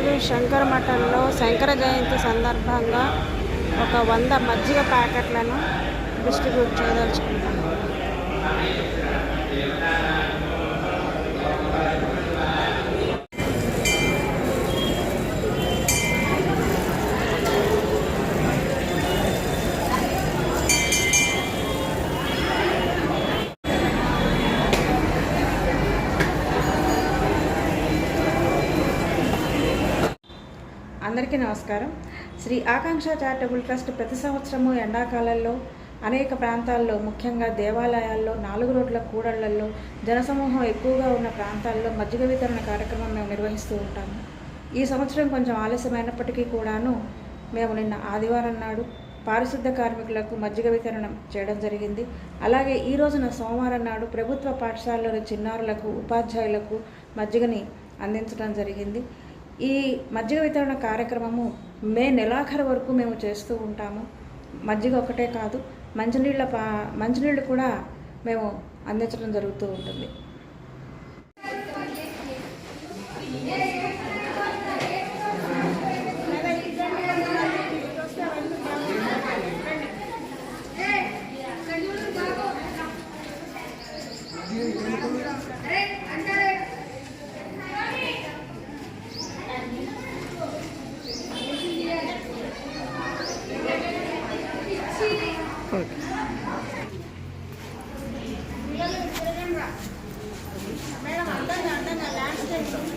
ఈరోజు శంకర మఠంలో శంకర జయంతి సందర్భంగా ఒక 100 మజ్జిగ ప్యాకెట్లను డిస్ట్రిబ్యూట్ చేయదలుచుకుంటాను. అందరికీ నమస్కారం. శ్రీ ఆకాంక్ష చారిటబుల్ ట్రస్ట్ ప్రతి సంవత్సరము ఎండాకాలంలో అనేక ప్రాంతాల్లో, ముఖ్యంగా దేవాలయాల్లో, 4 రోడ్ల కూడళ్లలో, జనసమూహం ఎక్కువగా ఉన్న ప్రాంతాల్లో మజ్జిగ వితరణ కార్యక్రమం మేము నిర్వహిస్తూ ఉంటాము. ఈ సంవత్సరం కొంచెం ఆలస్యమైనప్పటికీ కూడాను మేము నిన్న ఆదివారం నాడు పారిశుద్ధ కార్మికులకు మజ్జిగ వితరణ చేయడం జరిగింది. అలాగే ఈ రోజున సోమవారం నాడు ప్రభుత్వ పాఠశాలలోని చిన్నారులకు, ఉపాధ్యాయులకు మజ్జిగని అందించడం జరిగింది. ఈ మజ్జిగ వితరణ కార్యక్రమము మే నెలాఖరు వరకు మేము చేస్తూ ఉంటాము. మజ్జిగ ఒకటే కాదు, మంచినీళ్ళు కూడా మేము అందించడం జరుగుతూ ఉంటుంది. మేడం అందంగా లాస్ట్ టైం